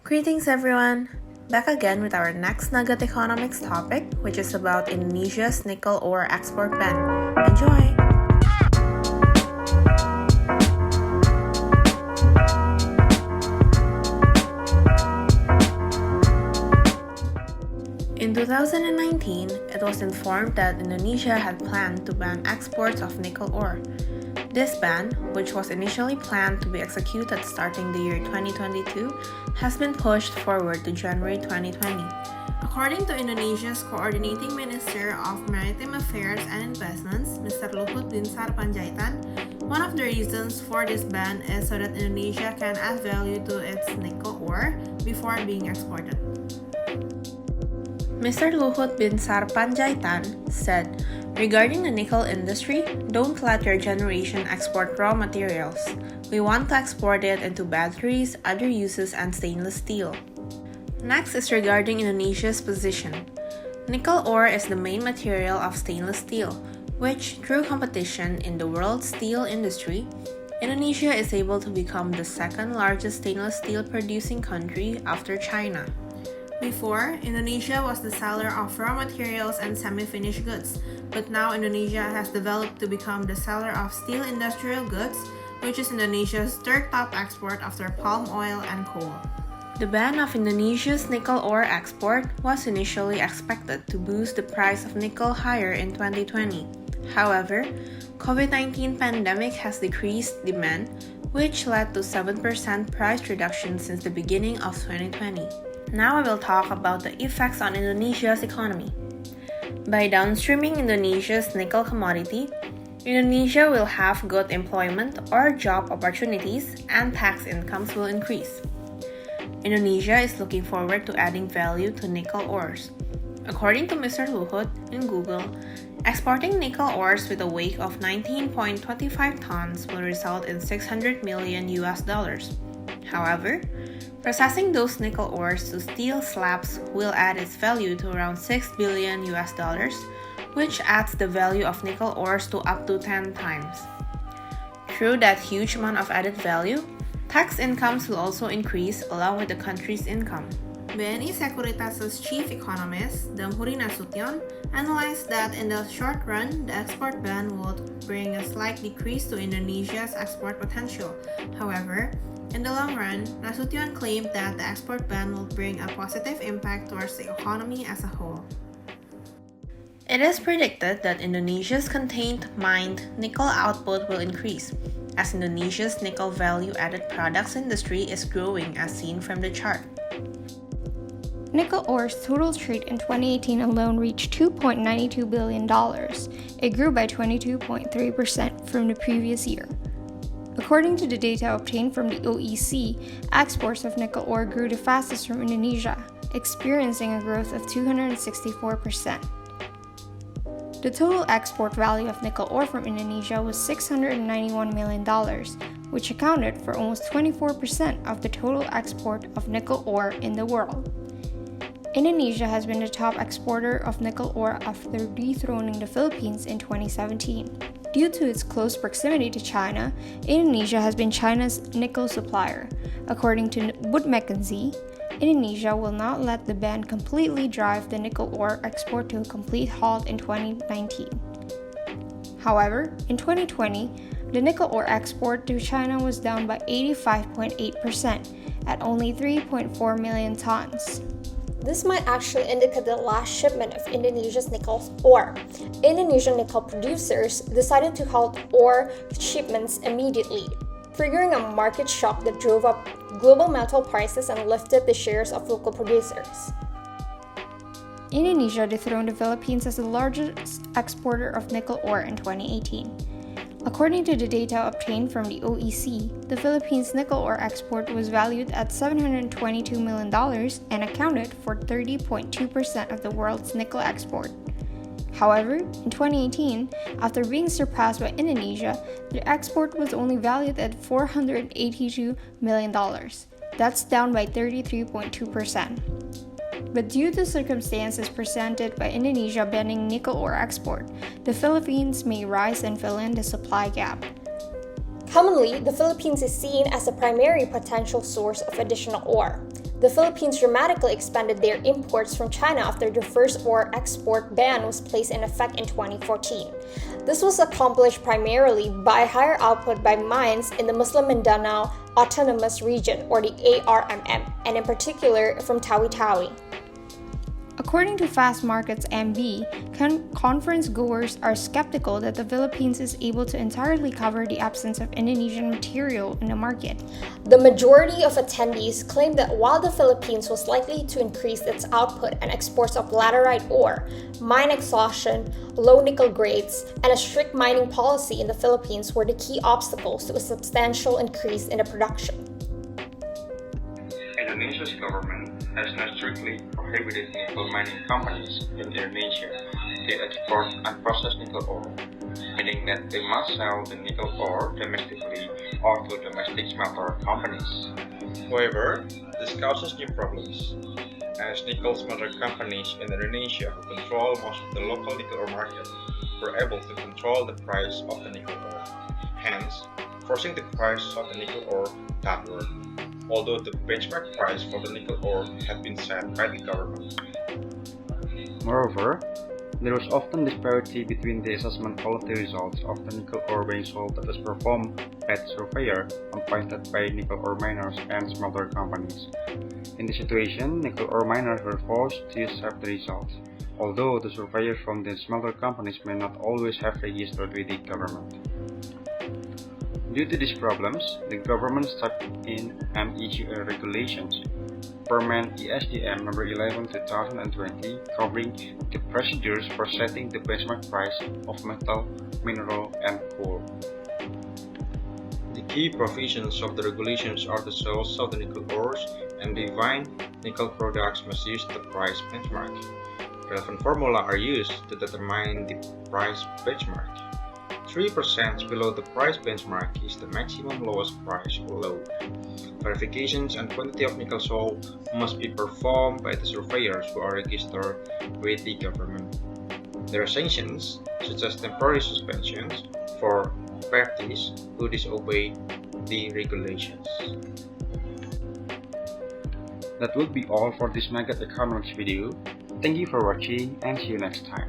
Greetings everyone! Back again with our next Nugget Economics topic, which is about Indonesia's nickel ore export ban. Enjoy! In 2019, it was informed that Indonesia had planned to ban exports of nickel ore. This ban, which was initially planned to be executed starting the year 2022, has been pushed forward to January 2020. According to Indonesia's Coordinating Minister of Maritime Affairs and Investments, Mr. Luhut Binsar Panjaitan, one of the reasons for this ban is so that Indonesia can add value to its nickel ore before being exported. Mr. Luhut Binsar Panjaitan said, "Regarding the nickel industry, don't let your generation export raw materials. We want to export it into batteries, other uses, and stainless steel." Next is regarding Indonesia's position. Nickel ore is the main material of stainless steel, which, through competition in the world steel industry, Indonesia is able to become the second largest stainless steel producing country after China. Before, Indonesia was the seller of raw materials and semi-finished goods, but now Indonesia has developed to become the seller of steel industrial goods, which is Indonesia's third top export after palm oil and coal. The ban of Indonesia's nickel ore export was initially expected to boost the price of nickel higher in 2020. However, COVID-19 pandemic has decreased demand, which led to 7% price reduction since the beginning of 2020. Now I will talk about the effects on Indonesia's economy. By downstreaming Indonesia's nickel commodity, Indonesia will have good employment or job opportunities and tax incomes will increase. Indonesia is looking forward to adding value to nickel ores. According to Mr. Luhut in Google, exporting nickel ores with a weight of 19.25 tons will result in $600 million. However, processing those nickel ores to steel slabs will add its value to around $6 billion, which adds the value of nickel ores to up to 10 times. Through that huge amount of added value, tax incomes will also increase along with the country's income. BNI Sekuritas's chief economist, Damhuri Nasution, analyzed that in the short run, the export ban would bring a slight decrease to Indonesia's export potential. However, in the long run, Nasution claimed that the export ban will bring a positive impact towards the economy as a whole. It is predicted that Indonesia's contained mined nickel output will increase, as Indonesia's nickel value-added products industry is growing as seen from the chart. Nickel ore's total trade in 2018 alone reached $2.92 billion. It grew by 22.3% from the previous year. According to the data obtained from the OEC, exports of nickel ore grew the fastest from Indonesia, experiencing a growth of 264%. The total export value of nickel ore from Indonesia was $691 million, which accounted for almost 24% of the total export of nickel ore in the world. Indonesia has been the top exporter of nickel ore after dethroning the Philippines in 2017. Due to its close proximity to China, Indonesia has been China's nickel supplier. According to Wood Mackenzie, Indonesia will not let the ban completely drive the nickel ore export to a complete halt in 2019. However, in 2020, the nickel ore export to China was down by 85.8% at only 3.4 million tons. This might actually indicate the last shipment of Indonesia's nickel ore. Indonesian nickel producers decided to halt ore shipments immediately, triggering a market shock that drove up global metal prices and lifted the shares of local producers. Indonesia dethroned the Philippines as the largest exporter of nickel ore in 2018. According to the data obtained from the OEC, the Philippines' nickel ore export was valued at $722 million and accounted for 30.2% of the world's nickel export. However, in 2018, after being surpassed by Indonesia, the export was only valued at $482 million. That's down by 33.2%. But due to circumstances presented by Indonesia banning nickel ore export, the Philippines may rise and fill in the supply gap. Commonly, the Philippines is seen as a primary potential source of additional ore. The Philippines dramatically expanded their imports from China after the first ore export ban was placed in effect in 2014. This was accomplished primarily by higher output by mines in the Muslim Mindanao Autonomous Region, or the ARMM, and in particular from Tawi-Tawi. According to Fast Markets MB, conference goers are skeptical that the Philippines is able to entirely cover the absence of Indonesian material in the market. The majority of attendees claimed that while the Philippines was likely to increase its output and exports of laterite ore, mine exhaustion, low nickel grades, and a strict mining policy in the Philippines were the key obstacles to a substantial increase in the production. Indonesia's government has not strictly prohibited nickel mining companies in Indonesia to export unprocessed nickel ore, meaning that they must sell the nickel ore domestically or to domestic smelter companies. However, this causes new problems, as nickel smelter companies in Indonesia who control most of the local nickel ore market were able to control the price of the nickel ore, hence forcing the price of the nickel ore downward, although the benchmark price for the nickel ore had been set by the government. Moreover, there was often disparity between the assessment quality results of the nickel ore being sold that was performed by the surveyor appointed by nickel ore miners and smelter companies. In this situation, nickel ore miners were forced to accept the results, although the surveyors from the smelter companies may not always have registered with the government. Due to these problems, the government stepped in and issued a regulations, Permen ESDM No. 11/2020, covering the procedures for setting the benchmark price of metal, mineral, and coal. The key provisions of the regulations are the sales of the nickel ores and divine nickel products must use the price benchmark. Relevant formula are used to determine the price benchmark. 3% below the price benchmark is the maximum lowest price load. Verifications and quantity of nickel sold must be performed by the surveyors who are registered with the government. There are sanctions, such as temporary suspensions, for parties who disobey the regulations. That would be all for this Nugget Economics video. Thank you for watching and see you next time.